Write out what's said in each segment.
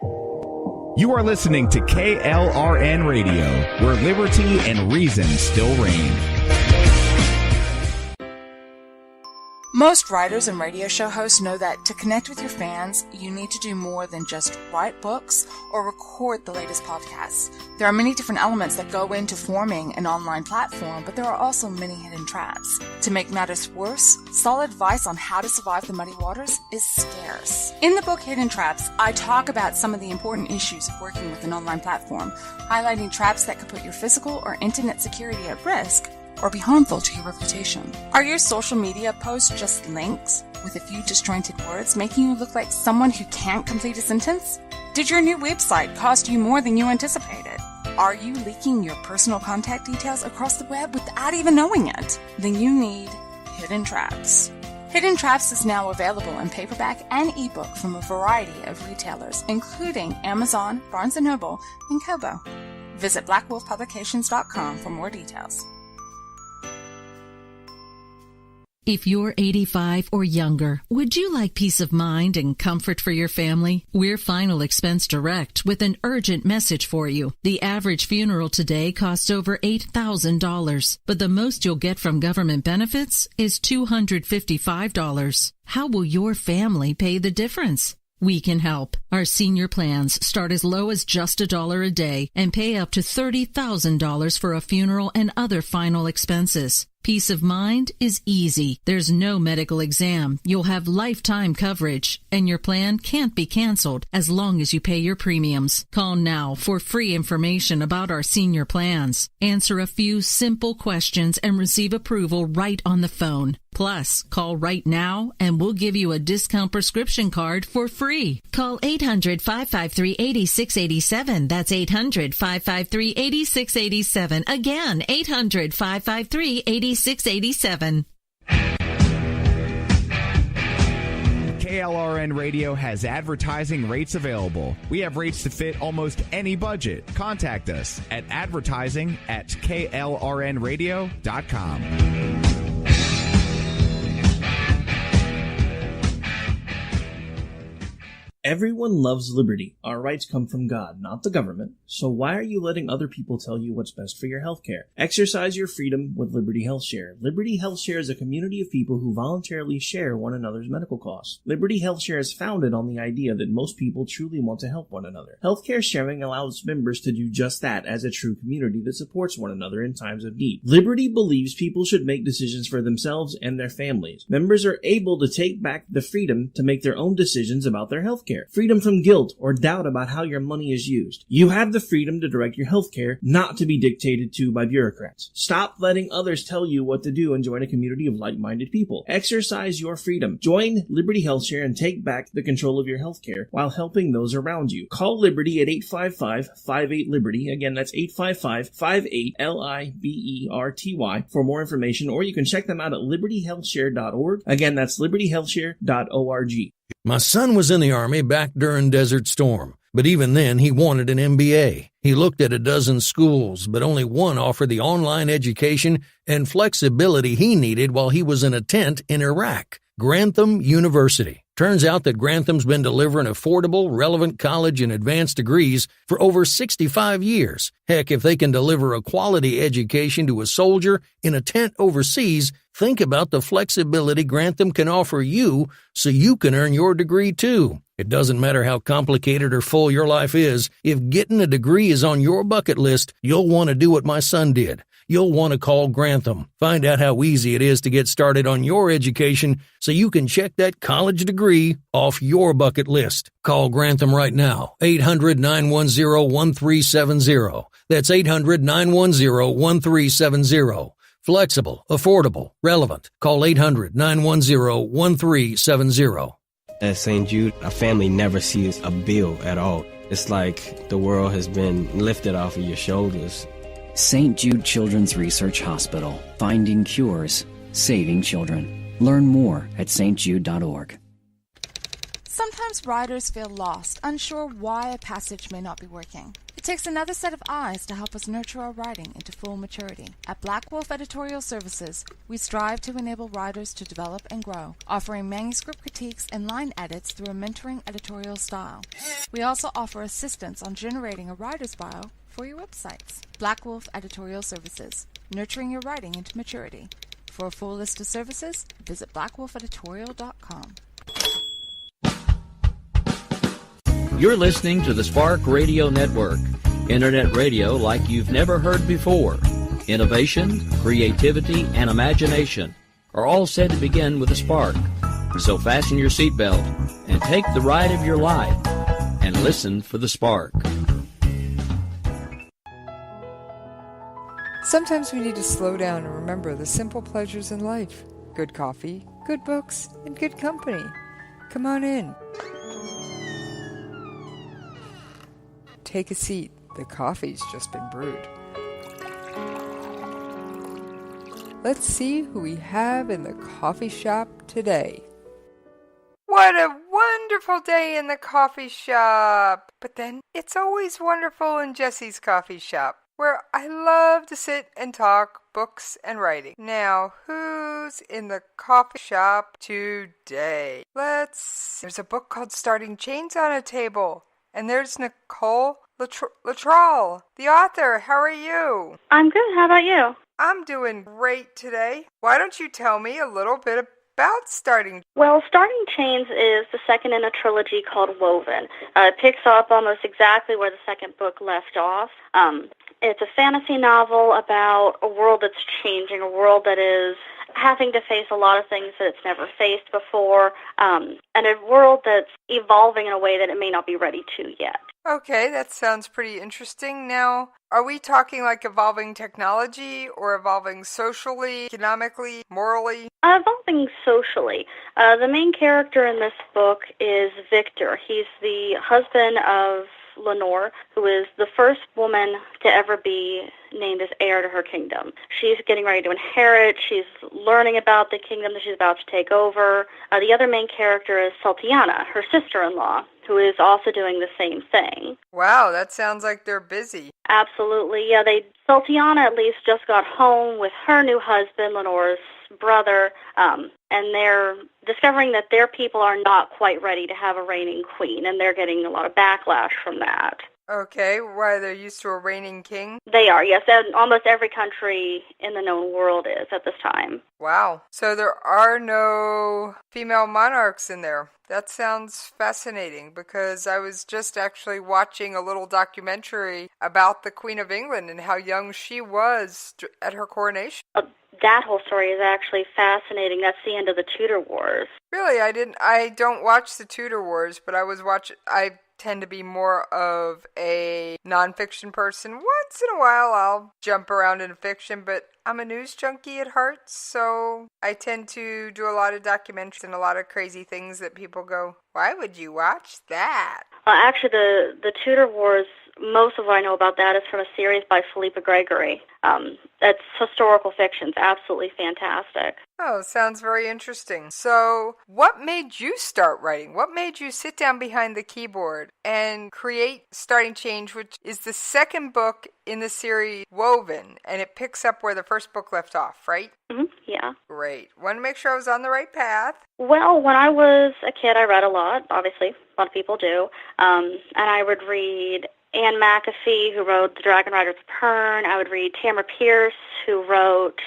You are listening to KLRN Radio, where liberty and reason still reign. Most writers and radio show hosts know that to connect with your fans, you need to do more than just write books or record the latest podcasts. There are many different elements that go into forming an online platform, but there are also many hidden traps. To make matters worse, solid advice on how to survive the muddy waters is scarce. In the book Hidden Traps, I talk about some of the important issues of working with an online platform, highlighting traps that could put your physical or internet security at risk or be harmful to your reputation. Are your social media posts just links with a few disjointed words, making you look like someone who can't complete a sentence? Did your new website cost you more than you anticipated? Are you leaking your personal contact details across the web without even knowing it? Then you need Hidden Traps. Hidden Traps is now available in paperback and ebook from a variety of retailers, including Amazon, Barnes & Noble, and Kobo. Visit blackwolfpublications.com for more details. If you're 85 or younger, would you like peace of mind and comfort for your family? We're Final Expense Direct with an urgent message for you. The average funeral today costs over $8,000, but the most you'll get from government benefits is $255. How will your family pay the difference? We can help. Our senior plans start as low as just $1 a day and pay up to $30,000 for a funeral and other final expenses. Peace of mind is easy. There's no medical exam. You'll have lifetime coverage, and your plan can't be canceled as long as you pay your premiums. Call now for free information about our senior plans. Answer a few simple questions and receive approval right on the phone. Plus, call right now and we'll give you a discount prescription card for free. Call 800-553-8687. That's 800-553-8687. Again, 800-553-8687. KLRN Radio has advertising rates available. We have rates to fit almost any budget. Contact us at advertising@klrnradio.com. Everyone loves liberty. Our rights come from God, not the government. So why are you letting other people tell you what's best for your health care? Exercise your freedom with Liberty Health Share. Liberty Health Share is a community of people who voluntarily share one another's medical costs. Liberty Health Share is founded on the idea that most people truly want to help one another. Healthcare sharing allows members to do just that as a true community that supports one another in times of need. Liberty believes people should make decisions for themselves and their families. Members are able to take back the freedom to make their own decisions about their health care. Freedom from guilt or doubt about how your money is used. You have the freedom to direct your health care, not to be dictated to by bureaucrats. Stop letting others tell you what to do and join a community of like-minded people. Exercise your freedom. Join Liberty Health Share and take back the control of your health care while helping those around you. Call Liberty at 855-58-LIBERTY. Again, that's 855-58-LIBERTY for more information, or you can check them out at libertyhealthshare.org. Again, that's libertyhealthshare.org. My son was in the Army back during Desert Storm, but even then he wanted an MBA. He looked at a dozen schools, but only one offered the online education and flexibility he needed while he was in a tent in Iraq. Grantham University. Turns out that Grantham's been delivering affordable, relevant college and advanced degrees for over 65 years. Heck, if they can deliver a quality education to a soldier in a tent overseas, think about the flexibility Grantham can offer you so you can earn your degree too. It doesn't matter how complicated or full your life is. If getting a degree is on your bucket list, you'll want to do what my son did. You'll want to call Grantham. Find out how easy it is to get started on your education so you can check that college degree off your bucket list. Call Grantham right now, 800-910-1370. That's 800-910-1370. Flexible, affordable, relevant. Call 800-910-1370. At St. Jude, a family never sees a bill at all. It's like the world has been lifted off of your shoulders. St. Jude Children's Research Hospital. Finding cures, saving children. Learn more at stjude.org. Sometimes writers feel lost, unsure why a passage may not be working. It takes another set of eyes to help us nurture our writing into full maturity. At Black Wolf Editorial Services, we strive to enable writers to develop and grow, offering manuscript critiques and line edits through a mentoring editorial style. We also offer assistance on generating a writer's bio for your websites. Black Wolf Editorial Services, nurturing your writing into maturity. For a full list of services, visit blackwolfeditorial.com. You're listening to the Spark Radio Network, internet radio like you've never heard before. Innovation, creativity, and imagination are all said to begin with a spark. So fasten your seatbelt and take the ride of your life and listen for the spark. Sometimes we need to slow down and remember the simple pleasures in life. Good coffee, good books, and good company. Come on in. Take a seat. The coffee's just been brewed. Let's see who we have in the coffee shop today. What a wonderful day in the coffee shop! But then it's always wonderful in Jesse's coffee shop, where I love to sit and talk books and writing. Now, who's in the coffee shop today? There's a book called Starting Chains on a table. And there's Nicole Luttrell, the author. How are you? I'm good. How about you? I'm doing great today. Why don't you tell me a little bit about Starting? Well, Starting Chains is the second in a trilogy called Woven. It picks up almost exactly where the second book left off. It's a fantasy novel about a world that's changing, a world that is having to face a lot of things that it's never faced before, and a world that's evolving in a way that it may not be ready to yet. Okay, that sounds pretty interesting. Now, are we talking like evolving technology or evolving socially, economically, morally? Evolving socially. The main character in this book is Victor. He's the husband of Lenore, who is the first woman to ever be named as heir to her kingdom. She's getting ready to inherit. She's learning about the kingdom that she's about to take over. The other main character is Sultana, her sister-in-law, who is also doing the same thing. Wow, that sounds like they're busy. Absolutely. Yeah, Sultana at least just got home with her new husband, Lenore's brother, and they're discovering that their people are not quite ready to have a reigning queen, and they're getting a lot of backlash from that. Okay, why, they're used to a reigning king? They are, yes, and almost every country in the known world is at this time. Wow, so there are no female monarchs in there. That sounds fascinating, because I was just actually watching a little documentary about the Queen of England and how young she was at her coronation. That whole story is actually fascinating. That's the end of the Tudor Wars. Really? I don't watch the Tudor Wars, but I tend to be more of a nonfiction person. Once in a while I'll jump around into fiction, but I'm a news junkie at heart, so I tend to do a lot of documentaries and a lot of crazy things that people go, why would you watch that? Actually, the Tudor Wars, most of what I know about that is from a series by Philippa Gregory. That's historical fiction. It's absolutely fantastic. Oh, sounds very interesting. So, what made you start writing? What made you sit down behind the keyboard and create Starting Change, which is the second book in the series Woven, and it picks up where the first book left off, right? Mm-hmm, yeah. Great. Want to make sure I was on the right path. Well, when I was a kid, I read a lot, obviously. A lot of people do. And I would read Anne McAfee, who wrote The Dragon Rider's Pern. I would read Tamara Pierce, who wrote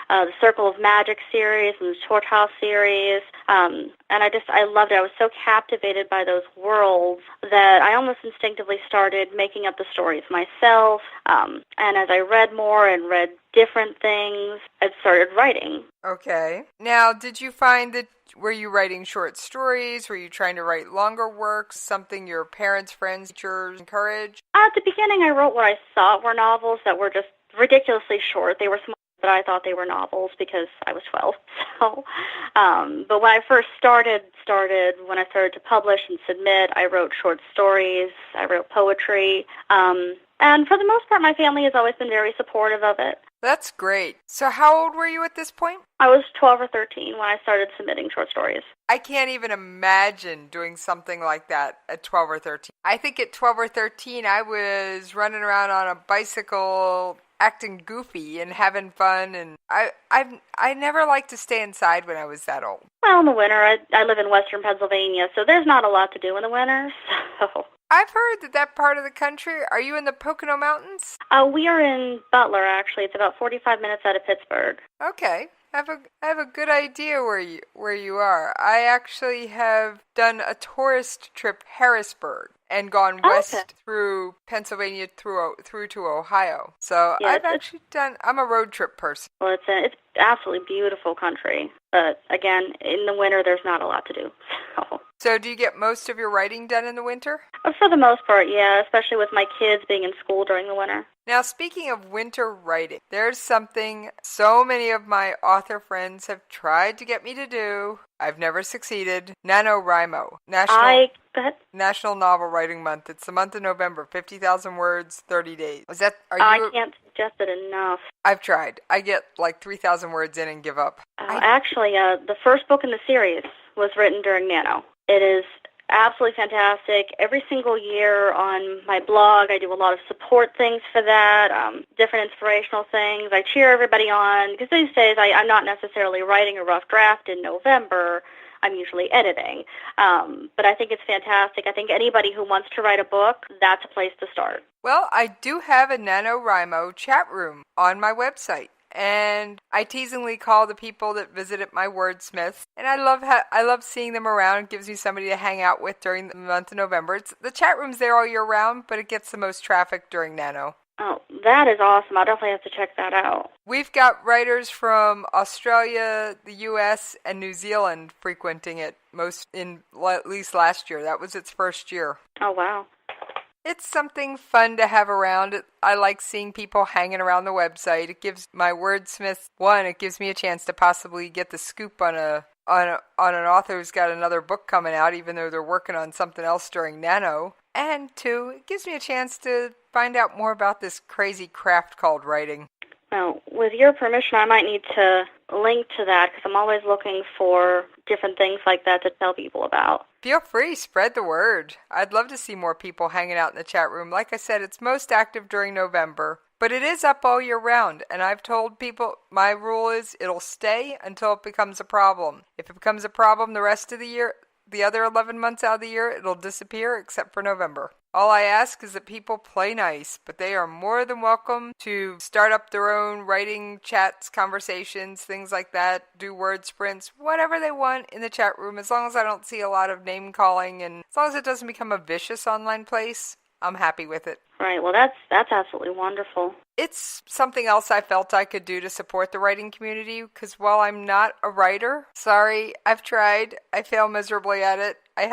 the Circle of Magic series and the Torch House series. And I loved it. I was so captivated by those worlds that I almost instinctively started making up the stories myself. And as I read more and read different things, I started writing. Okay. Now, did you find that, were you writing short stories? Were you trying to write longer works, something your parents, friends, teachers encouraged? At the beginning, I wrote what I thought were novels that were just ridiculously short. They were small, but I thought they were novels because I was 12. So, but when I first started when I started to publish and submit, I wrote short stories, I wrote poetry, and for the most part, my family has always been very supportive of it. That's great. So how old were you at this point? I was 12 or 13 when I started submitting short stories. I can't even imagine doing something like that at 12 or 13. I think at 12 or 13 I was running around on a bicycle acting goofy and having fun, and I never liked to stay inside when I was that old. Well, in the winter, I live in western Pennsylvania, so there's not a lot to do in the winter, so... I've heard that part of the country, are you in the Pocono Mountains? We are in Butler, actually. It's about 45 minutes out of Pittsburgh. Okay. I have a good idea where you are. I actually have done a tourist trip Harrisburg and gone west through Pennsylvania through to Ohio. So yeah, I'm a road trip person. Well, it's absolutely beautiful country. But again, in the winter, there's not a lot to do. So do you get most of your writing done in the winter? For the most part, yeah, especially with my kids being in school during the winter. Now, speaking of winter writing, there's something so many of my author friends have tried to get me to do. I've never succeeded. NaNoWriMo, National Novel Writing Month. It's the month of November, 50,000 words, 30 days. I can't suggest it enough. I've tried. I get like 3,000 words in and give up. Actually, the first book in the series was written during Nano. It is absolutely fantastic. Every single year on my blog, I do a lot of support things for that, different inspirational things. I cheer everybody on, because these days I'm not necessarily writing a rough draft in November. I'm usually editing. But I think it's fantastic. I think anybody who wants to write a book, that's a place to start. Well, I do have a NaNoWriMo chat room on my website. And I teasingly call the people that visited my wordsmiths, and I love seeing them around. It gives me somebody to hang out with during the month of November. The chat room's there all year round, but it gets the most traffic during Nano. Oh, that is awesome. I'll definitely have to check that out. We've got writers from Australia, the U.S., and New Zealand frequenting it, at least last year. That was its first year. Oh, wow. It's something fun to have around. I like seeing people hanging around the website. It gives my wordsmiths, it gives me a chance to possibly get the scoop on an author who's got another book coming out, even though they're working on something else during Nano. And two, it gives me a chance to find out more about this crazy craft called writing. Well, with your permission, I might need to link to that, because I'm always looking for different things like that to tell people about. Feel free, spread the word. I'd love to see more people hanging out in the chat room. Like I said, it's most active during November, but it is up all year round, and I've told people my rule is it'll stay until it becomes a problem. If it becomes a problem the rest of the year, the other 11 months out of the year, it'll disappear except for November. All I ask is that people play nice, but they are more than welcome to start up their own writing chats, conversations, things like that, do word sprints, whatever they want in the chat room, as long as I don't see a lot of name calling, and as long as it doesn't become a vicious online place, I'm happy with it. Right, well that's absolutely wonderful. It's something else I felt I could do to support the writing community, because while I'm not a writer, sorry, I've tried, I fail miserably at it. I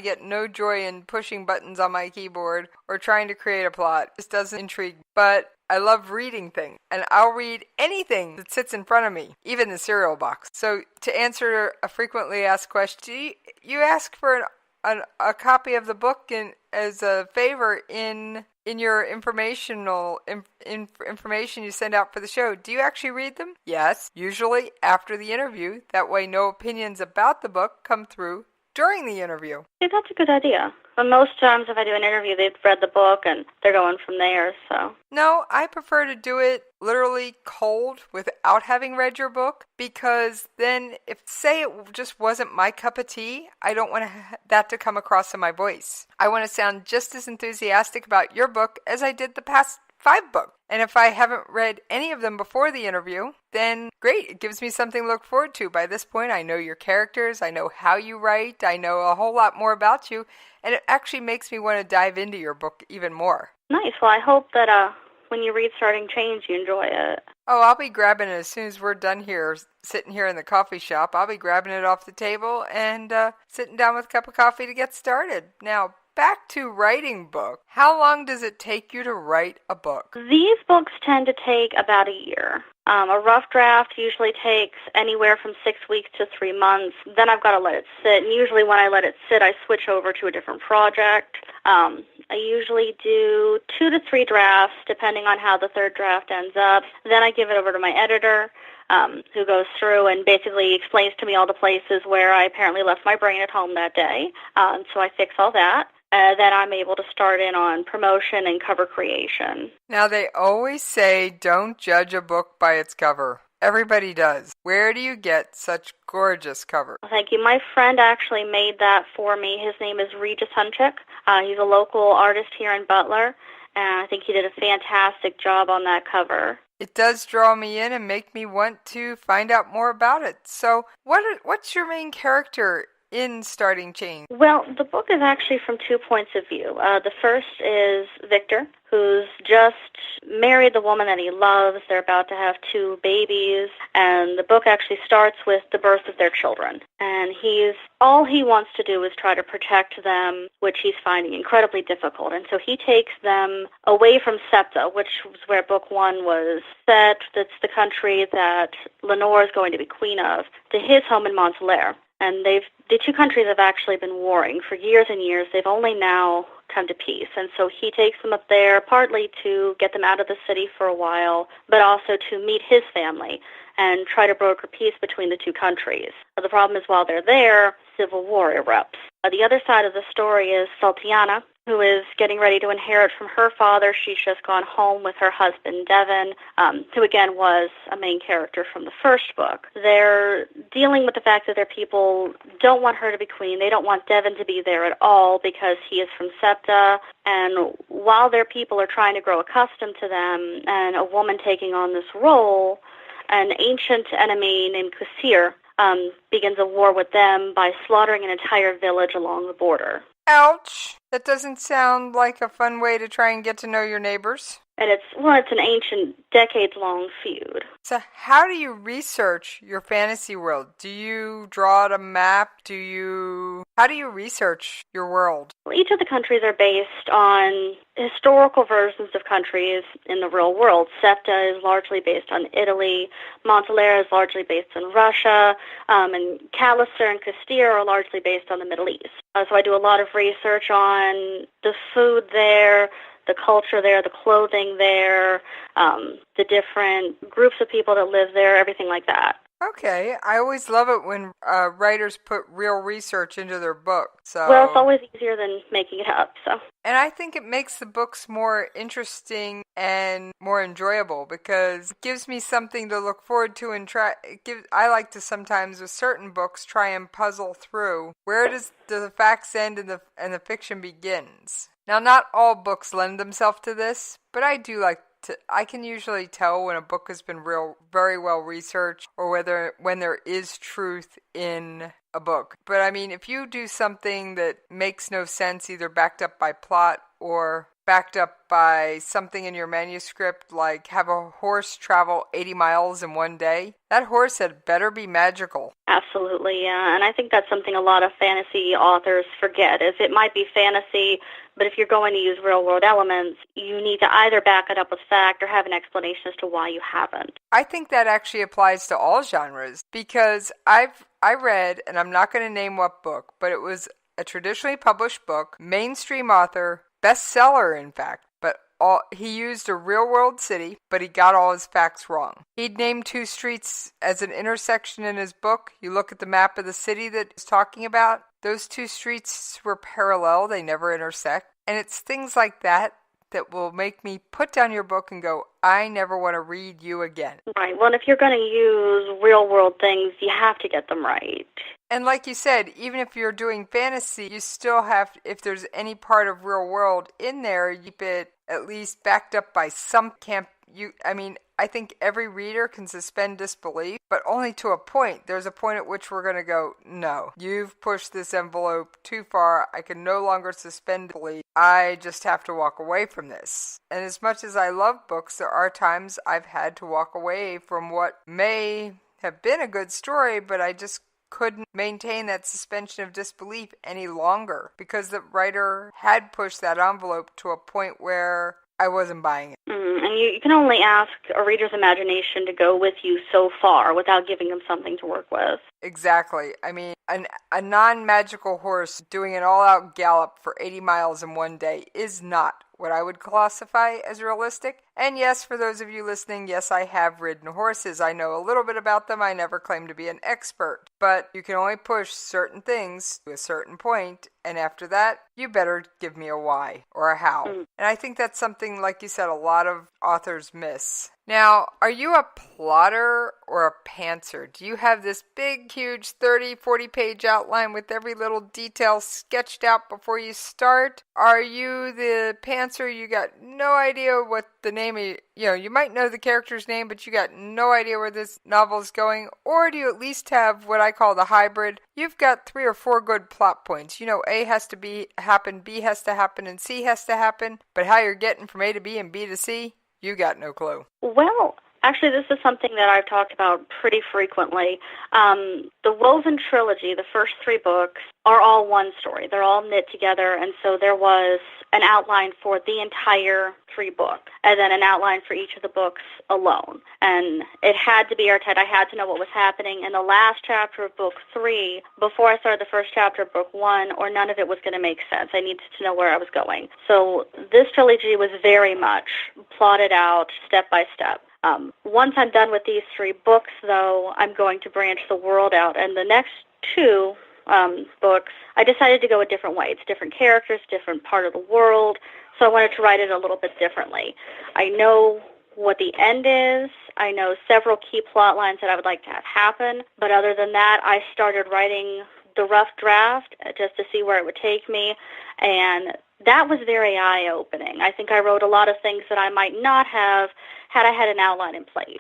get no joy in pushing buttons on my keyboard or trying to create a plot. This doesn't intrigue me. But I love reading things, and I'll read anything that sits in front of me, even the cereal box. So to answer a frequently asked question, you ask for a copy of the book as a favor in your information you send out for the show. Do you actually read them? Yes, usually after the interview. That way no opinions about the book come through during the interview. Yeah, that's a good idea. But most times if I do an interview, they've read the book and they're going from there, so. No, I prefer to do it literally cold without having read your book, because then if, say, it just wasn't my cup of tea, I don't want that to come across in my voice. I want to sound just as enthusiastic about your book as I did the past 5 books. And if I haven't read any of them before the interview, then great, it gives me something to look forward to. By this point, I know your characters, I know how you write, I know a whole lot more about you, and it actually makes me want to dive into your book even more. Nice. Well, I hope that when you read Starting Change, you enjoy it. Oh, I'll be grabbing it as soon as we're done here, sitting here in the coffee shop. I'll be grabbing it off the table and sitting down with a cup of coffee to get started. Now, back to writing books. How long does it take you to write a book? These books tend to take about a year. A rough draft usually takes anywhere from 6 weeks to 3 months. Then I've got to let it sit. And usually when I let it sit, I switch over to a different project. I usually do 2 to 3 drafts, depending on how the third draft ends up. Then I give it over to my editor, who goes through and basically explains to me all the places where I apparently left my brain at home that day. So I fix all that. Then I'm able to start in on promotion and cover creation. Now, they always say don't judge a book by its cover. Everybody does. Where do you get such gorgeous cover? Thank you. My friend actually made that for me. His name is Regis Hunchik. He's a local artist here in Butler, and I think he did a fantastic job on that cover. It does draw me in and make me want to find out more about it. So what's your main character in Starting Change? Well, the book is actually from 2 points of view. The first is Victor, who's just married the woman that he loves. They're about to have 2 babies, and the book actually starts with the birth of their children. And all he wants to do is try to protect them, which he's finding incredibly difficult. And so he takes them away from SEPTA, which was where book 1 was set. That's the country that Lenore is going to be queen of, to his home in Montclair. And the 2 countries have actually been warring for years and years. They've only now come to peace. And so he takes them up there partly to get them out of the city for a while, but also to meet his family and try to broker peace between the 2 countries. The problem is while they're there, civil war erupts. The other side of the story is Sultana, who is getting ready to inherit from her father. She's just gone home with her husband, Devin, who again was a main character from the first book. They're dealing with the fact that their people don't want her to be queen. They don't want Devin to be there at all because he is from SEPTA. And while their people are trying to grow accustomed to them and a woman taking on this role, an ancient enemy named Kusir begins a war with them by slaughtering an entire village along the border. Ouch! That doesn't sound like a fun way to try and get to know your neighbors. And it's an ancient, decades-long feud. So how do you research your fantasy world? Do you draw out a map? How do you research your world? Well, each of the countries are based on historical versions of countries in the real world. SEPTA is largely based on Italy. Montclair is largely based on Russia. And Callister and Castile are largely based on the Middle East. So I do a lot of research on the food there, the culture there, the clothing there, the different groups of people that live there, everything like that. Okay. I always love it when writers put real research into their book. Well, it's always easier than making it up. And I think it makes the books more interesting and more enjoyable because it gives me something to look forward to and try. I like to sometimes with certain books try and puzzle through where does the facts end and the fiction begins. Now, not all books lend themselves to this, but I do like to. I can usually tell when a book has been very well researched or when there is truth in a book. But I mean, if you do something that makes no sense, either backed up by plot or backed up by something in your manuscript, like have a horse travel 80 miles in one day, that horse had better be magical. Absolutely, yeah. And I think that's something a lot of fantasy authors forget, is it might be fantasy, but if you're going to use real-world elements, you need to either back it up with fact or have an explanation as to why you haven't. I think that actually applies to all genres, because I read, and I'm not going to name what book, but it was a traditionally published book, mainstream author, bestseller in fact, but he used a real-world city, but he got all his facts wrong. He'd named 2 streets as an intersection in his book. You look at the map of the city that he's talking about, those 2 streets were parallel, they never intersect. And it's things like that that will make me put down your book and go, I never want to read you again. Right. Well, if you're going to use real-world things, you have to get them right. And like you said, even if you're doing fantasy, you still have, if there's any part of real world in there, you keep it at least backed up by some I think every reader can suspend disbelief, but only to a point. There's a point at which we're going to go, no, you've pushed this envelope too far. I can no longer suspend disbelief. I just have to walk away from this. And as much as I love books, there are times I've had to walk away from what may have been a good story, but I just couldn't maintain that suspension of disbelief any longer because the writer had pushed that envelope to a point where I wasn't buying it. And you can only ask a reader's imagination to go with you so far without giving them something to work with. Exactly. I mean, a non-magical horse doing an all-out gallop for 80 miles in one day is not what I would classify as realistic. And yes, for those of you listening, yes, I have ridden horses. I know a little bit about them. I never claim to be an expert. But you can only push certain things to a certain point, and after that, you better give me a why or a how. And I think that's something, like you said, a lot of authors miss. Now, are you a plotter or a pantser? Do you have this big, huge 30, 40-page outline with every little detail sketched out before you start? Are you the pantser? You got no idea what the name of, you might know the character's name, but you got no idea where this novel is going? Or do you at least have what I call the hybrid? You've got 3 or 4 good plot points. A has to happen, B has to happen, and C has to happen. But how you're getting from A to B and B to C, you got no clue. Well, actually, this is something that I've talked about pretty frequently. The Woven Trilogy, the first 3 books, are all one story. They're all knit together, and so there was an outline for the entire 3 books, and then an outline for each of the books alone. And it had to be airtight. I had to know what was happening in the last chapter of book 3 before I started the first chapter of book 1, or none of it was going to make sense. I needed to know where I was going. So this trilogy was very much plotted out step by step. Once I'm done with these 3 books, though, I'm going to branch the world out. And the next 2 books, I decided to go a different way. It's different characters, different part of the world, so I wanted to write it a little bit differently. I know what the end is. I know several key plot lines that I would like to have happen, but other than that, I started writing the rough draft just to see where it would take me, and that was very eye-opening. I think I wrote a lot of things that I might not have had I had an outline in place.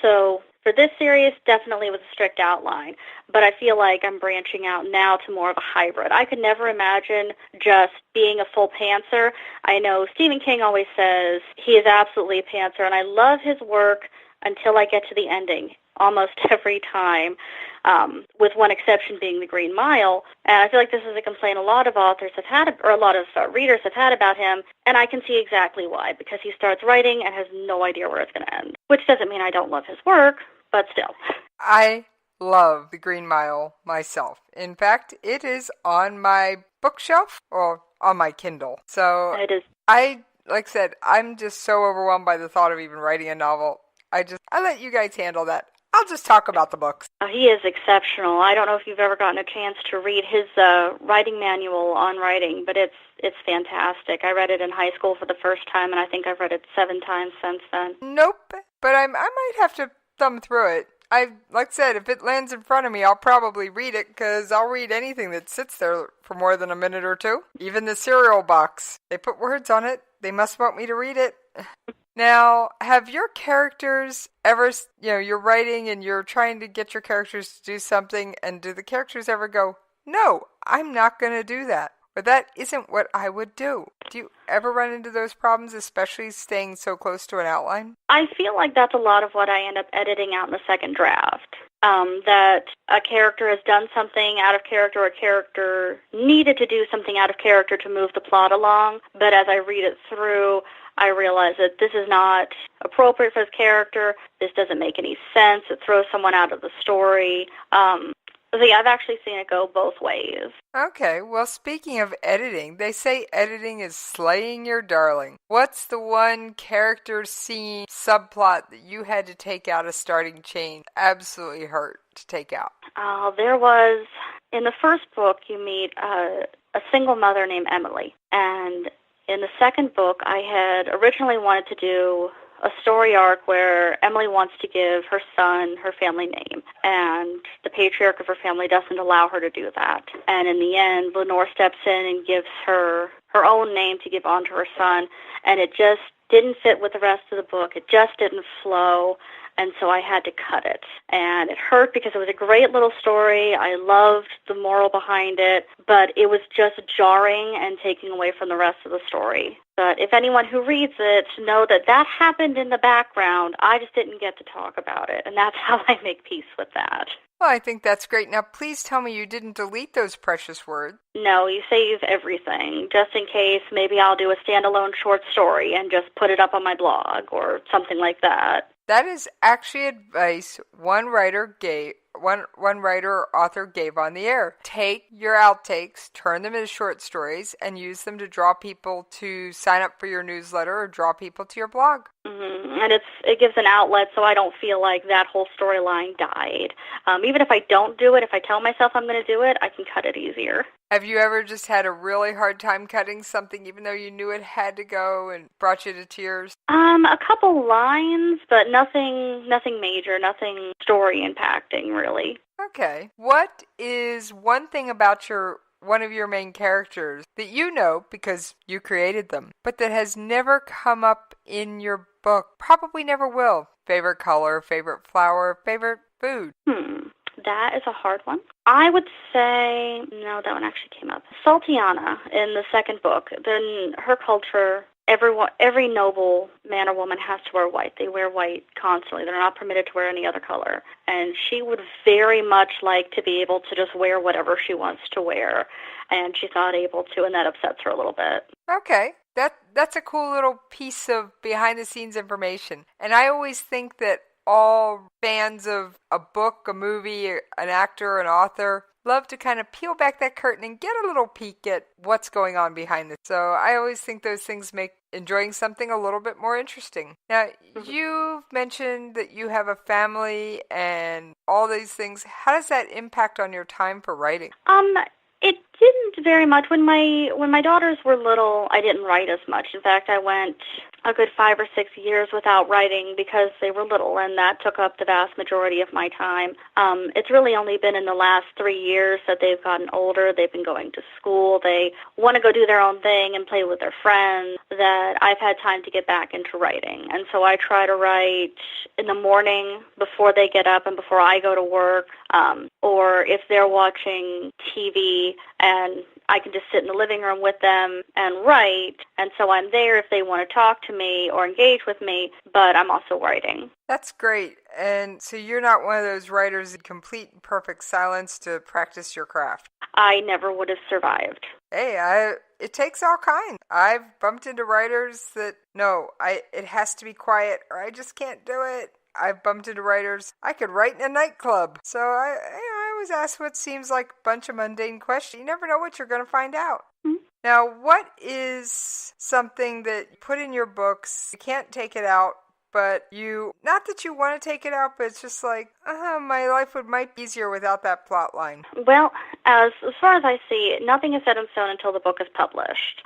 So for this series, definitely was a strict outline, but I feel like I'm branching out now to more of a hybrid. I could never imagine just being a full pantser. I know Stephen King always says he is absolutely a pantser, and I love his work until I get to the ending, almost every time, with one exception being The Green Mile. And I feel like this is a complaint a lot of authors have had, or a lot of readers have had about him, and I can see exactly why, because he starts writing and has no idea where it's going to end, which doesn't mean I don't love his work, but still. I love The Green Mile myself. In fact, it is on my bookshelf or on my Kindle. So it is. Like I said, I'm just so overwhelmed by the thought of even writing a novel. I let you guys handle that. I'll just talk about the books. He is exceptional. I don't know if you've ever gotten a chance to read his writing manual on writing, but it's fantastic. I read it in high school for the first time, and I think I've read it 7 times since then. Nope, but I might have to thumb through it. Like I said, if it lands in front of me, I'll probably read it, because I'll read anything that sits there for more than a minute or two. Even the cereal box. They put words on it. They must want me to read it. Now, have your characters ever, you're writing and you're trying to get your characters to do something, and do the characters ever go, no, I'm not going to do that, or that isn't what I would do? Do you ever run into those problems, especially staying so close to an outline? I feel like that's a lot of what I end up editing out in the second draft. That a character has done something out of character, or a character needed to do something out of character to move the plot along, but as I read it through, I realize that this is not appropriate for this character, this doesn't make any sense, it throws someone out of the story. So yeah, I've actually seen it go both ways. Okay, well, speaking of editing, they say editing is slaying your darling. What's the one character, scene, subplot that you had to take out a starting chain? Absolutely hurt to take out. There was, in the first book, you meet a single mother named Emily. And in the second book, I had originally wanted to do a story arc where Emily wants to give her son her family name, and the patriarch of her family doesn't allow her to do that. And in the end, Lenore steps in and gives her own name to give on to her son, and it just didn't fit with the rest of the book. It just didn't flow, and so I had to cut it. And it hurt because it was a great little story. I loved the moral behind it, but it was just jarring and taking away from the rest of the story. But if anyone who reads it know that happened in the background, I just didn't get to talk about it, and that's how I make peace with that. Well, I think that's great. Now, please tell me you didn't delete those precious words. No, you save everything, just in case maybe I'll do a standalone short story and just put it up on my blog or something like that. That is actually advice one writer or author gave on the air. Take your outtakes, turn them into short stories, and use them to draw people to sign up for your newsletter or draw people to your blog. Mm-hmm. And it gives an outlet so I don't feel like that whole storyline died. Even if I don't do it, if I tell myself I'm going to do it, I can cut it easier. Have you ever just had a really hard time cutting something even though you knew it had to go and brought you to tears? A couple lines, but nothing major, nothing story impacting, really. Okay. What is one thing about one of your main characters that you know because you created them, but that has never come up in your book? Probably never will. Favorite color, favorite flower, favorite food? That is a hard one. I would say, no, that one actually came up. Sultana in the second book. Then her culture, every noble man or woman has to wear white. They wear white constantly. They're not permitted to wear any other color. And she would very much like to be able to just wear whatever she wants to wear. And she's not able to, and that upsets her a little bit. Okay. That's a cool little piece of behind-the-scenes information. And I always think that all fans of a book, a movie, an actor, an author love to kind of peel back that curtain and get a little peek at what's going on behind it. So I always think those things make enjoying something a little bit more interesting. Now, you've mentioned that you have a family and all these things. How does that impact on your time for writing? It didn't very much. When my daughters were little, I didn't write as much. In fact, I went a good 5 or 6 years without writing because they were little, and that took up the vast majority of my time. It's really only been in the last 3 years that they've gotten older. They've been going to school. They want to go do their own thing and play with their friends, that I've had time to get back into writing. And so I try to write in the morning before they get up and before I go to work, or if they're watching TV and I can just sit in the living room with them and write, and so I'm there if they want to talk to me or engage with me, but I'm also writing. That's great. And so you're not one of those writers in complete and perfect silence to practice your craft? I never would have survived. Hey, it takes all kinds. I've bumped into writers that, no, it has to be quiet or I just can't do it. I've bumped into writers, I could write in a nightclub. So I always ask what seems like a bunch of mundane questions. You never know what you're going to find out. Mm-hmm. Now, what is something that you put in your books, you can't take it out, but not that you want to take it out, but it's just like, my life might be easier without that plot line? Well, as far as I see, nothing is set in stone until the book is published.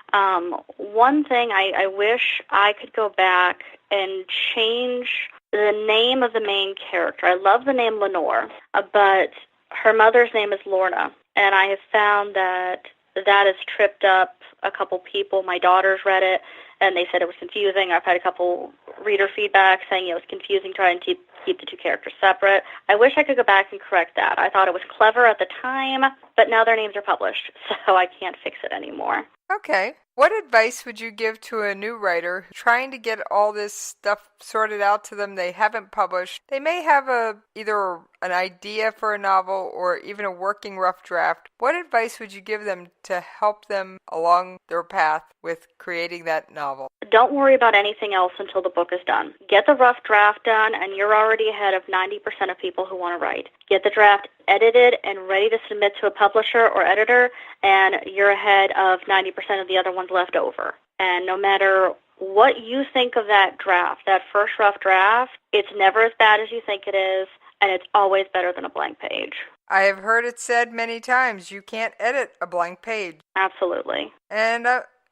One thing I wish I could go back and change the name of the main character. I love the name Lenore, but her mother's name is Lorna, and I have found that has tripped up a couple people. My daughters read it, and they said it was confusing. I've had a couple reader feedback saying it was confusing trying to keep the two characters separate. I wish I could go back and correct that. I thought it was clever at the time, but now their names are published, so I can't fix it anymore. Okay. What advice would you give to a new writer trying to get all this stuff sorted out to them they haven't published? They may have either an idea for a novel or even a working rough draft. What advice would you give them to help them along their path with creating that novel? Don't worry about anything else until the book is done. Get the rough draft done, and you're already ahead of 90% of people who want to write. Get the draft edited and ready to submit to a publisher or editor, and you're ahead of 90% of the other ones left over. And no matter what you think of that draft, that first rough draft, it's never as bad as you think it is, and it's always better than a blank page. I have heard it said many times, you can't edit a blank page. Absolutely. And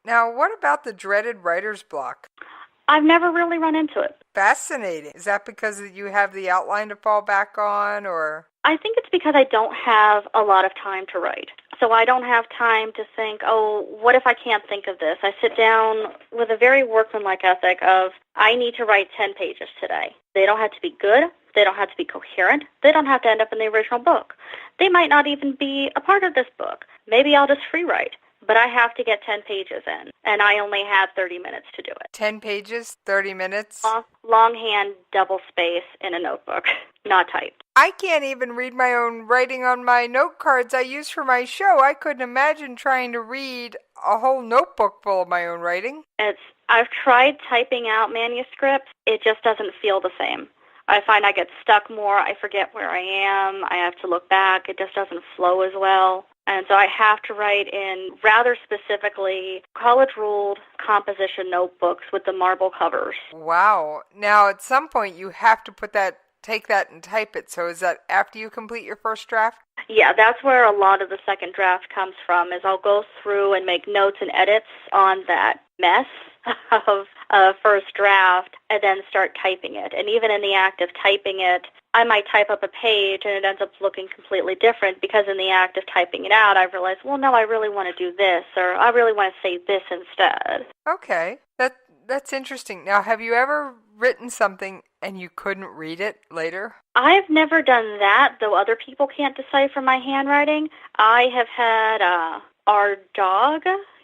now, what about the dreaded writer's block? I've never really run into it. Fascinating. Is that because you have the outline to fall back on, or? I think it's because I don't have a lot of time to write. So I don't have time to think, what if I can't think of this? I sit down with a very workmanlike ethic of, I need to write 10 pages today. They don't have to be good. They don't have to be coherent. They don't have to end up in the original book. They might not even be a part of this book. Maybe I'll just free write. But I have to get 10 pages in, and I only have 30 minutes to do it. 10 pages, 30 minutes? Longhand, double space in a notebook. not typed. I can't even read my own writing on my note cards I use for my show. I couldn't imagine trying to read a whole notebook full of my own writing. I've tried typing out manuscripts. It just doesn't feel the same. I find I get stuck more. I forget where I am. I have to look back. It just doesn't flow as well. And so I have to write in rather specifically college-ruled composition notebooks with the marble covers. Wow. Now, at some point, you have to take that and type it. So is that after you complete your first draft? Yeah, that's where a lot of the second draft comes from, is I'll go through and make notes and edits on that mess of first draft and then start typing it. And even in the act of typing it, I might type up a page and it ends up looking completely different because in the act of typing it out, I realize, well, no, I really want to do this, or I really want to say this instead. Okay, that's interesting. Now, have you ever written something and you couldn't read it later? I've never done that, though other people can't decipher my handwriting. I have had our dog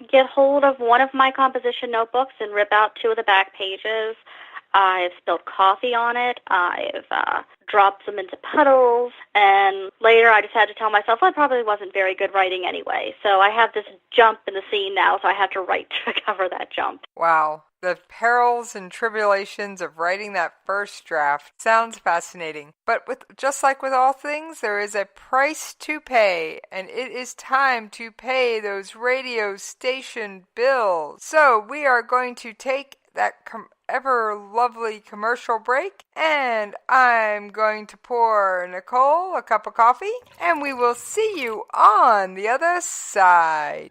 get hold of one of my composition notebooks and rip out 2 of the back pages. I've spilled coffee on it. I've dropped them into puddles. And later I just had to tell myself, well, it probably wasn't very good writing anyway. So I have this jump in the scene now, so I have to write to cover that jump. Wow. The perils and tribulations of writing that first draft sounds fascinating. But just like with all things, there is a price to pay, and it is time to pay those radio station bills. So we are going to take that ever lovely commercial break, and I'm going to pour Nicole a cup of coffee, and we will see you on the other side.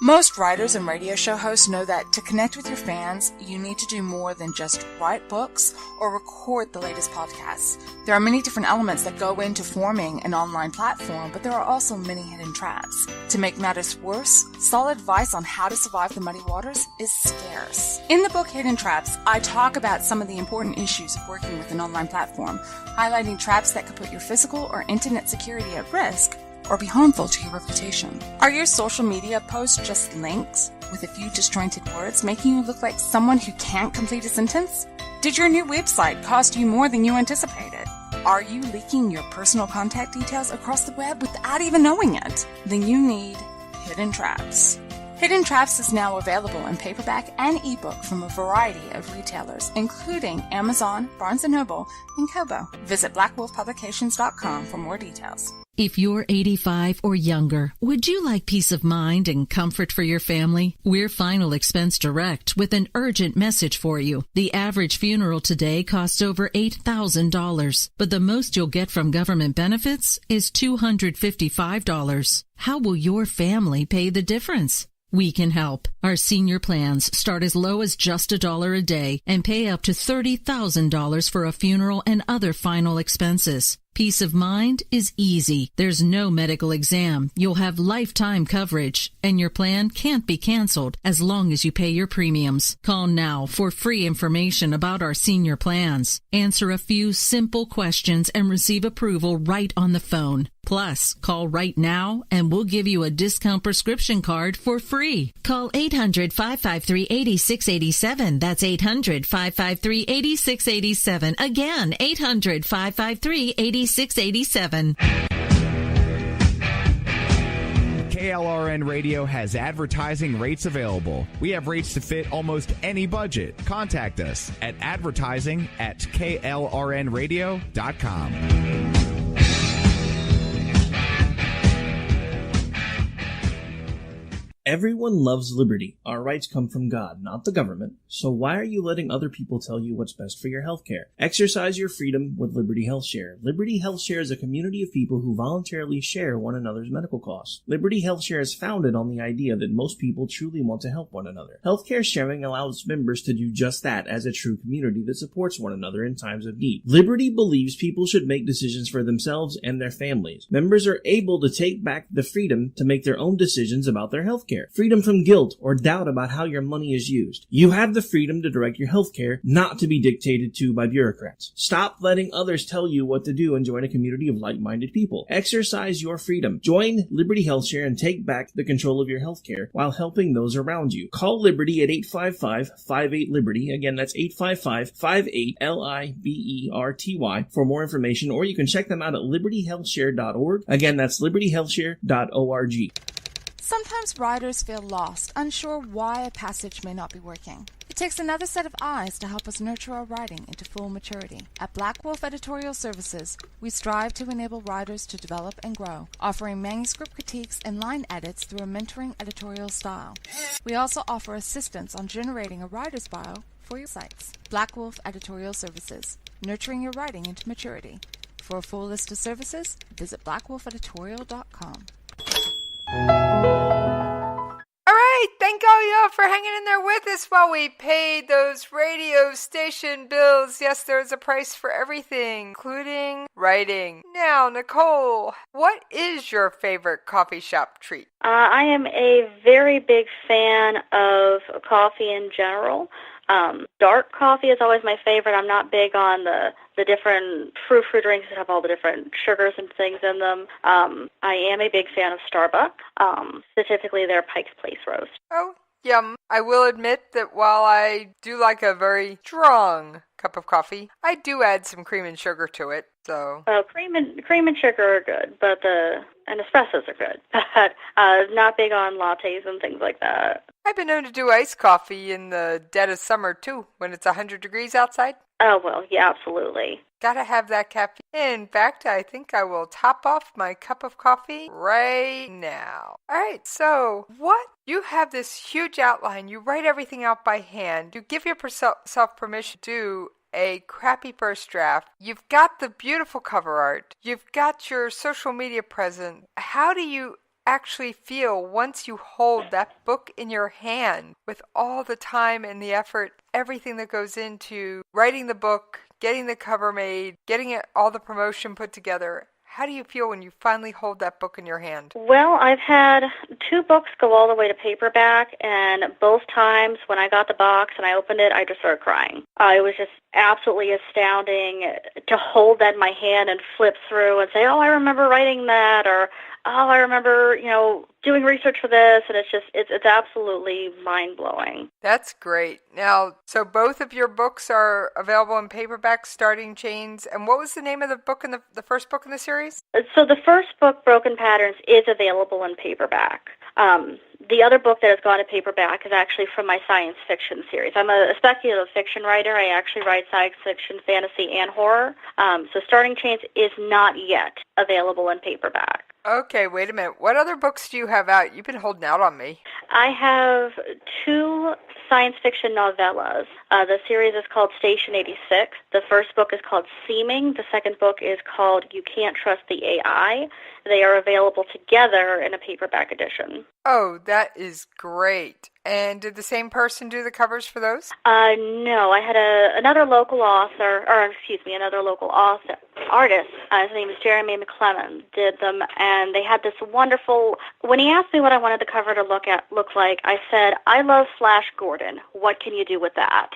Most writers and radio show hosts know that to connect with your fans, you need to do more than just write books or record the latest podcasts. There are many different elements that go into forming an online platform, but there are also many hidden traps. To make matters worse, solid advice on how to survive the muddy waters is scarce. In the book Hidden Traps, I talk about some of the important issues of working with an online platform, highlighting traps that could put your physical or internet security at risk, or be harmful to your reputation. Are your social media posts just links with a few disjointed words, making you look like someone who can't complete a sentence? Did your new website cost you more than you anticipated? Are you leaking your personal contact details across the web without even knowing it? Then you need Hidden Traps. Hidden Traps is now available in paperback and ebook from a variety of retailers, including Amazon, Barnes & Noble, and Kobo. Visit blackwolfpublications.com for more details. If you're 85 or younger, would you like peace of mind and comfort for your family? We're Final Expense Direct with an urgent message for you. The average funeral today costs over $8,000, but the most you'll get from government benefits is $255. How will your family pay the difference? We can help. Our senior plans start as low as just $1 a day and pay up to $30,000 for a funeral and other final expenses. Peace of mind is easy. There's no medical exam. You'll have lifetime coverage, and your plan can't be canceled as long as you pay your premiums. Call now for free information about our senior plans. Answer a few simple questions and receive approval right on the phone. Plus, call right now and we'll give you a discount prescription card for free. Call 800-553-8687. That's 800-553-8687. Again, 800-553-8687. KLRN Radio has advertising rates available. We have rates to fit almost any budget. Contact us at advertising@klrnradio.com. Everyone loves liberty. Our rights come from God, not the government. So why are you letting other people tell you what's best for your health care? Exercise your freedom with Liberty Health Share. Liberty Health Share is a community of people who voluntarily share one another's medical costs. Liberty Health Share is founded on the idea that most people truly want to help one another. Healthcare sharing allows members to do just that as a true community that supports one another in times of need. Liberty believes people should make decisions for themselves and their families. Members are able to take back the freedom to make their own decisions about their health care. healthcare, freedom from guilt or doubt about how your money is used. You have the freedom to direct your healthcare, not to be dictated to by bureaucrats. Stop letting others tell you what to do and join a community of like-minded people. Exercise your freedom. Join Liberty HealthShare and take back the control of your healthcare while helping those around you. Call Liberty at 855-58-LIBERTY. Again, that's 855-58-LIBERTY for more information, or you can check them out at libertyhealthshare.org. Again, that's libertyhealthshare.org. Sometimes riders feel lost, unsure why a passage may not be working. It takes another set of eyes to help us nurture our writing into full maturity. At Black Wolf Editorial Services, we strive to enable writers to develop and grow, offering manuscript critiques and line edits through a mentoring editorial style. We also offer assistance on generating a writer's bio for your sites. Black Wolf Editorial Services, nurturing your writing into maturity. For a full list of services, visit blackwolfeditorial.com. All right, thank all y'all for hanging in there with us while we paid those radio station bills. Yes, there's a price for everything, including writing. Now, Nicole, what is your favorite coffee shop treat? I am a very big fan of coffee in general. Dark coffee is always my favorite. I'm not big on the different fruit drinks that have all the different sugars and things in them. I am a big fan of Starbucks, specifically their Pike's Place roast. Oh, yum. I will admit that while I do like a very strong cup of coffee, I do add some cream and sugar to it. So cream and sugar are good, but and espressos are good. But not big on lattes and things like that. I've been known to do iced coffee in the dead of summer too, when it's 100 degrees outside. Oh well, yeah, absolutely. Gotta have that caffeine. In fact, I think I will top off my cup of coffee right now. All right, so you have this huge outline. You write everything out by hand. You give yourself permission to do a crappy first draft. You've got the beautiful cover art. You've got your social media presence. How do you actually feel once you hold that book in your hand with all the time and the effort, everything that goes into writing the book, getting the cover made, getting all the promotion put together? How do you feel when you finally hold that book in your hand? Well, I've had 2 books go all the way to paperback, and both times when I got the box and I opened it, I just started crying. It was just absolutely astounding to hold that in my hand and flip through and say, oh, I remember writing that, or oh, I remember, doing research for this, and it's absolutely mind-blowing. That's great. Now, so both of your books are available in paperback, Starting Chains, and what was the name of the book in the first book in the series? So the first book, Broken Patterns, is available in paperback. The other book that has gone to paperback is actually from my science fiction series. I'm a speculative fiction writer. I actually write science fiction, fantasy, and horror. So Starting Chains is not yet available in paperback. Okay, wait a minute. What other books do you have out? You've been holding out on me. I have 2 science fiction novellas. The series is called Station 86. The first book is called Seeming. The second book is called You Can't Trust the AI. They are available together in a paperback edition. Oh, that is great. And did the same person do the covers for those? No, I had another local artist. His name is Jeremy McClellan, did them, and they had this wonderful. When he asked me what I wanted the cover to look like, I said, "I love Flash Gordon. What can you do with that?"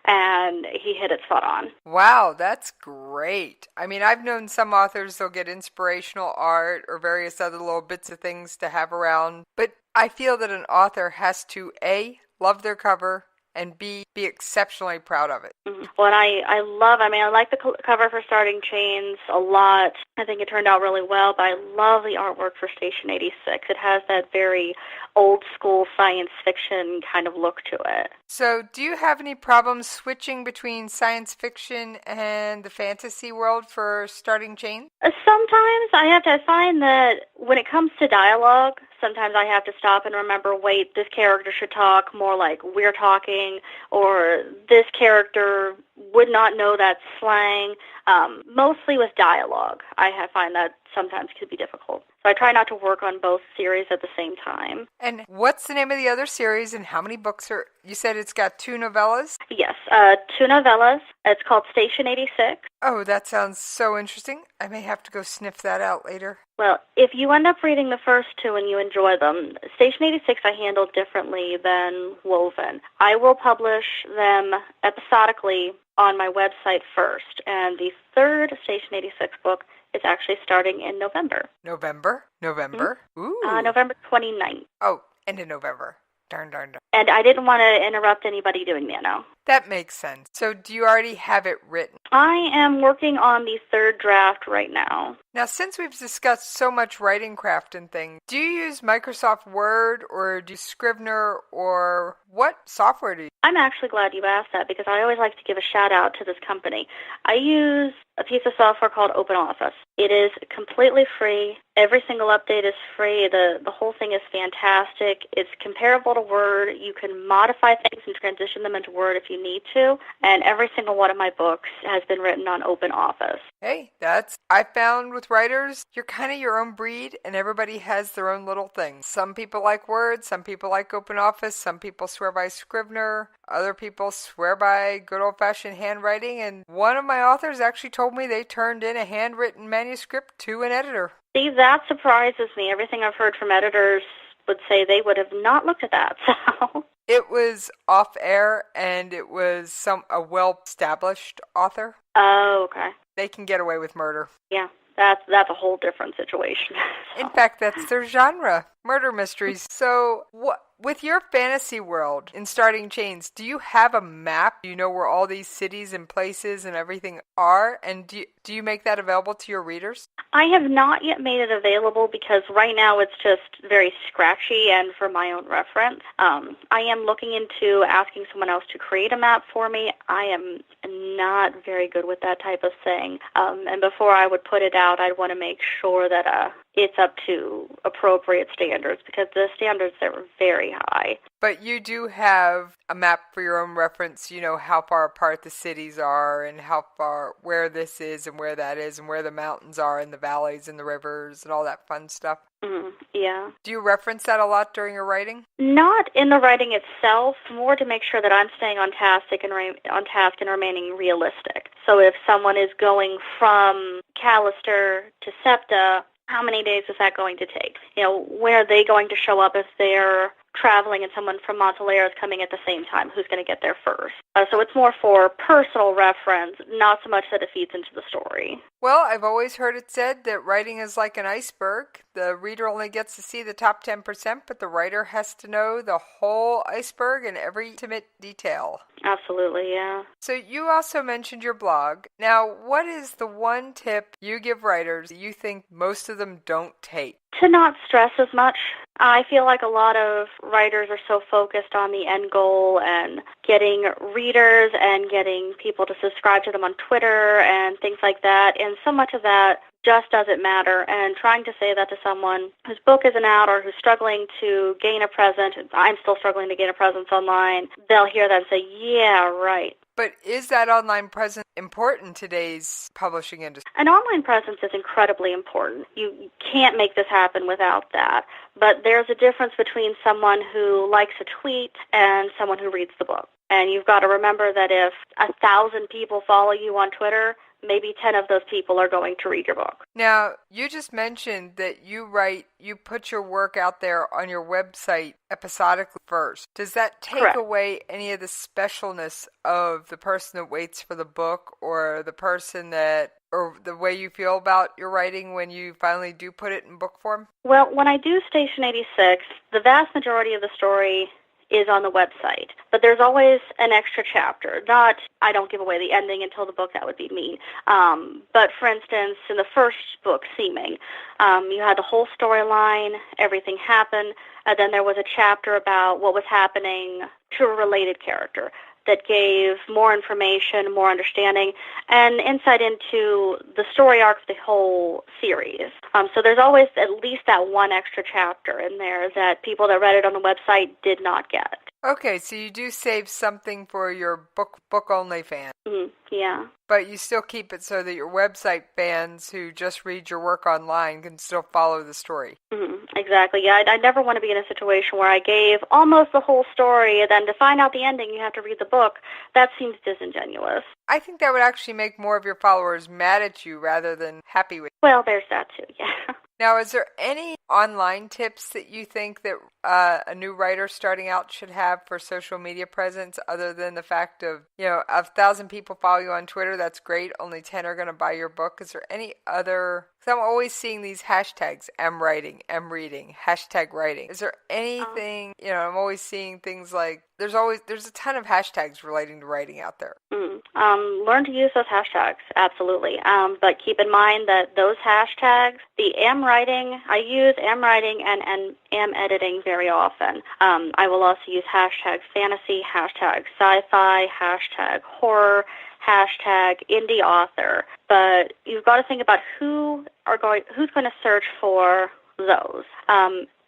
And he hit it spot on. Wow, that's great. I mean, I've known some authors, they'll get inspirational art or various other little bits of things to have around. But I feel that an author has to, A, love their cover, and B, be exceptionally proud of it. Well, I like the cover for Starting Chains a lot. I think it turned out really well, but I love the artwork for Station 86. It has that very old school science fiction kind of look to it. So do you have any problems switching between science fiction and the fantasy world for Starting Chains? Sometimes I find that when it comes to dialogue, sometimes I have to stop and remember, wait, this character should talk more like we're talking, or this character would not know that slang. Mostly with dialogue, I find that sometimes could be difficult. So I try not to work on both series at the same time. And what's the name of the other series, and how many books are... You said it's got 2 novellas? Yes, 2 novellas. It's called Station 86. Oh, that sounds so interesting. I may have to go sniff that out later. Well, if you end up reading the first two and you enjoy them, Station 86 I handle differently than Woven. I will publish them episodically on my website first, and the third Station 86 book is actually starting in November. November? Mm-hmm. Ooh. November 29th. Oh, end of November. Darn. And I didn't want to interrupt anybody doing Nano. That makes sense. So do you already have it written? I am working on the third draft right now. Now, since we've discussed so much writing craft and things, do you use Microsoft Word or do you Scrivener or what software do you use? I'm actually glad you asked that because I always like to give a shout out to this company. I use a piece of software called OpenOffice. It is completely free. Every single update is free. The whole thing is fantastic. It's comparable to Word. You can modify things and transition them into Word if you need to. And every single one of my books has been written on OpenOffice. Hey, I found with writers, you're kind of your own breed and everybody has their own little things. Some people like Word, some people like OpenOffice, some people swear by Scrivener, other people swear by good old-fashioned handwriting, and one of my authors actually told me they turned in a handwritten manuscript to an editor. See, that surprises me. Everything I've heard from editors would say they would have not looked at that, so... It was off air, and it was a well-established author. Oh, okay. They can get away with murder. Yeah, that's a whole different situation. In fact, that's their genre, murder mysteries. So, with your fantasy world in Starting Chains, do you have a map? Do you know where all these cities and places and everything are? And do you make that available to your readers? I have not yet made it available because right now it's just very scratchy and for my own reference. I am looking into asking someone else to create a map for me. I am not very good with that type of thing. And before I would put it out, I'd want to make sure that it's up to appropriate standards because the standards there are very high. But you do have a map for your own reference. You know how far apart the cities are and where this is and where that is and where the mountains are and the valleys and the rivers and all that fun stuff. Yeah. Do you reference that a lot during your writing? Not in the writing itself, more to make sure that I'm staying on task and remaining realistic. So if someone is going from Callister to SEPTA, how many days is that going to take? You know, when are they going to show up if they're traveling and someone from Montelaire is coming at the same time? Who's going to get there first? So it's more for personal reference, not so much that it feeds into the story. Well, I've always heard it said that writing is like an iceberg. The reader only gets to see the top 10%, but the writer has to know the whole iceberg and every intimate detail. Absolutely, yeah. So you also mentioned your blog. Now, what is the one tip you give writers that you think most of them don't take? To not stress as much. I feel like a lot of writers are so focused on the end goal and getting readers and getting people to subscribe to them on Twitter and things like that, and so much of that just doesn't matter. And trying to say that to someone whose book isn't out or who's struggling to gain a presence, I'm still struggling to gain a presence online, they'll hear that and say, yeah, right. But is that online presence important in today's publishing industry? An online presence is incredibly important. You can't make this happen without that. But there's a difference between someone who likes a tweet and someone who reads the book. And you've got to remember that if 1,000 people follow you on Twitter, maybe 10 of those people are going to read your book. Now, you just mentioned that you put your work out there on your website episodically first. Does that take away any of the specialness of the person that waits for the book or the way you feel about your writing when you finally do put it in book form? Well, when I do Station 86, the vast majority of the story is on the website. But there's always an extra chapter. I don't give away the ending until the book, that would be mean. But for instance, in the first book, Seeming, you had the whole storyline, everything happened, and then there was a chapter about what was happening to a related character that gave more information, more understanding, and insight into the story arc of the whole series. So there's always at least that one extra chapter in there that people that read it on the website did not get. Okay, so you do save something for your book-only fans. Yeah. But you still keep it so that your website fans who just read your work online can still follow the story. Exactly. Yeah, I never want to be in a situation where I gave almost the whole story, and then to find out the ending, you have to read the book. That seems disingenuous. I think that would actually make more of your followers mad at you rather than happy with you. Well, there's that too, yeah. Now, is there any online tips that you think that a new writer starting out should have for social media presence other than the fact of, 1,000 people follow you on Twitter, that's great, only 10 are going to buy your book? Is there any other... Because I'm always seeing these hashtags, M writing, M reading, hashtag writing. Is there anything, I'm always seeing things like, there's a ton of hashtags relating to writing out there. Learn to use those hashtags, absolutely. But keep in mind that those hashtags, the M writing, I use M writing and M editing very often. I will also use hashtag fantasy, hashtag sci-fi, hashtag horror, hashtag indie author. But you've got to think about who's going to search for those.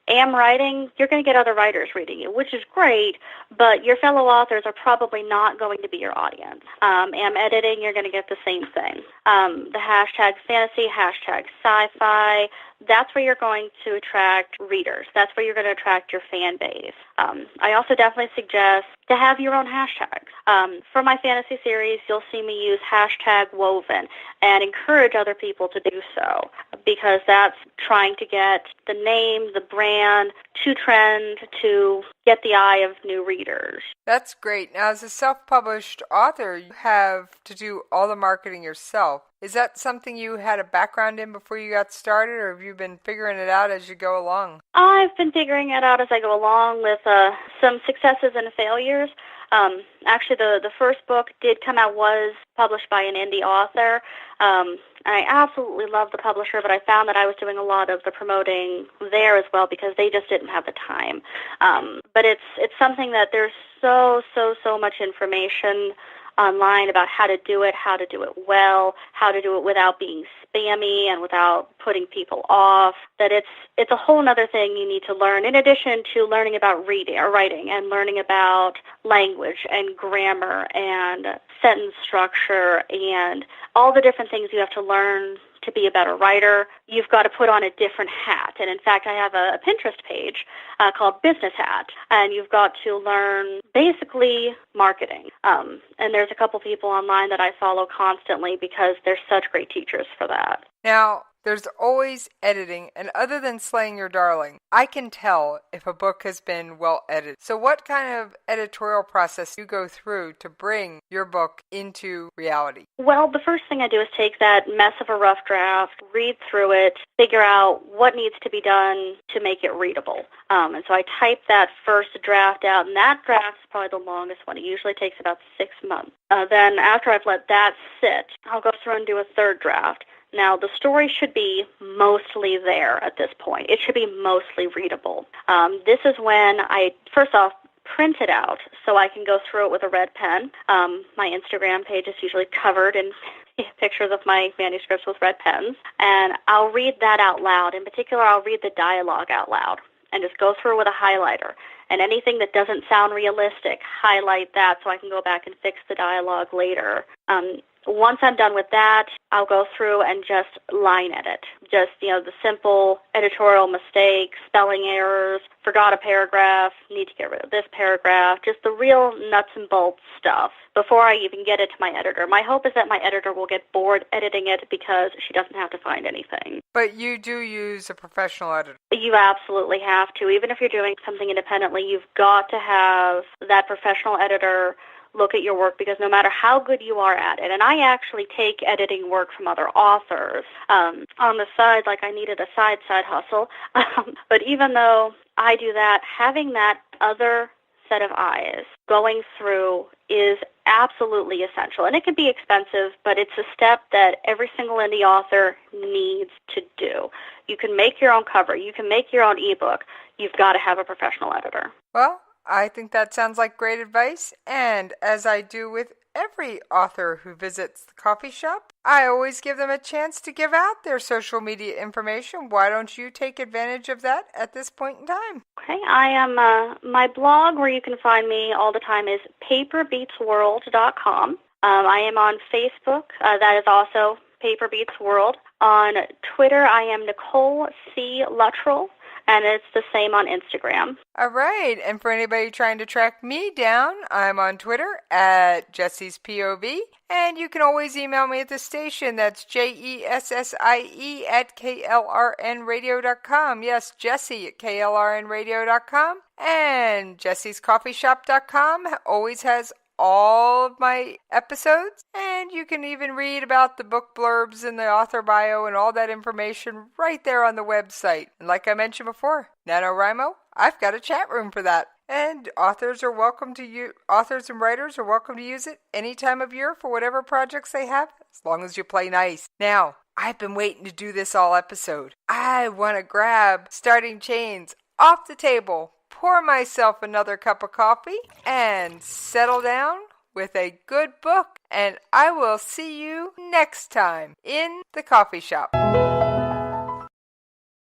Am writing, you're going to get other writers reading you, which is great, but your fellow authors are probably not going to be your audience. Am editing, you're going to get the same thing. The hashtag fantasy, hashtag sci-fi, that's where you're going to attract readers. That's where you're going to attract your fan base. I also definitely suggest to have your own hashtags. For my fantasy series, you'll see me use hashtag woven and encourage other people to do so, because that's trying to get the name, the brand to trend, to get the eye of new readers. That's great. Now, as a self-published author, you have to do all the marketing yourself. Is that something you had a background in before you got started, or have you been figuring it out as you go along? I've been figuring it out as I go along with some successes and failures. Actually, the first book did come out, was published by an indie author. I absolutely love the publisher, but I found that I was doing a lot of the promoting there as well because they just didn't have the time. But it's something that there's so much information online about how to do it well, how to do it without being spammy and without putting people off, that it's a whole other thing you need to learn, in addition to learning about reading or writing and learning about language and grammar and sentence structure and all the different things you have to learn to be a better writer. You've got to put on a different hat. And in fact, I have a Pinterest page called Business Hat, and you've got to learn basically marketing. And there's a couple people online that I follow constantly because they're such great teachers for that. Now, there's always editing, and other than slaying your darling, I can tell if a book has been well edited. So what kind of editorial process do you go through to bring your book into reality? Well, the first thing I do is take that mess of a rough draft, read through it, figure out what needs to be done to make it readable. And so I type that first draft out, and that draft is probably the longest one. It usually takes about 6 months. Then after I've let that sit, I'll go through and do a third draft. Now, the story should be mostly there at this point. It should be mostly readable. This is when I, first off, print it out so I can go through it with a red pen. My Instagram page is usually covered in pictures of my manuscripts with red pens, and I'll read that out loud. In particular, I'll read the dialogue out loud and just go through with a highlighter. And anything that doesn't sound realistic, highlight that so I can go back and fix the dialogue later. Once I'm done with that, I'll go through and just line edit. Just, the simple editorial mistakes, spelling errors, forgot a paragraph, need to get rid of this paragraph, just the real nuts and bolts stuff before I even get it to my editor. My hope is that my editor will get bored editing it because she doesn't have to find anything. But you do use a professional editor. You absolutely have to. Even if you're doing something independently, you've got to have that professional editor look at your work, because no matter how good you are at it, and I actually take editing work from other authors on the side, like I needed a side hustle, but even though I do that, having that other set of eyes going through is absolutely essential. And it can be expensive, but it's a step that every single indie author needs to do. You can make your own cover. You can make your own ebook. You've got to have a professional editor. Well, I think that sounds like great advice, and as I do with every author who visits the coffee shop, I always give them a chance to give out their social media information. Why don't you take advantage of that at this point in time? Okay, I am, my blog where you can find me all the time is paperbeatsworld.com. I am on Facebook. That is also Paper Beats World. On Twitter, I am Nicole C. Luttrell, and it's the same on Instagram. All right, and for anybody trying to track me down, I'm on Twitter at Jessie's POV, and you can always email me at the station. That's JESSIE at KLRNradio.com. Yes, Jessie at KLRNradio.com. And Jessie'sCoffeeShop.com always has all of my episodes, and you can even read about the book blurbs and the author bio and all that information right there on the website. And like I mentioned before, NaNoWriMo, I've got a chat room for that. And authors and writers are welcome to use it any time of year for whatever projects they have, as long as you play nice. Now, I've been waiting to do this all episode. I want to grab Starting Chains off the table, pour myself another cup of coffee, and settle down with a good book. And I will see you next time in the coffee shop.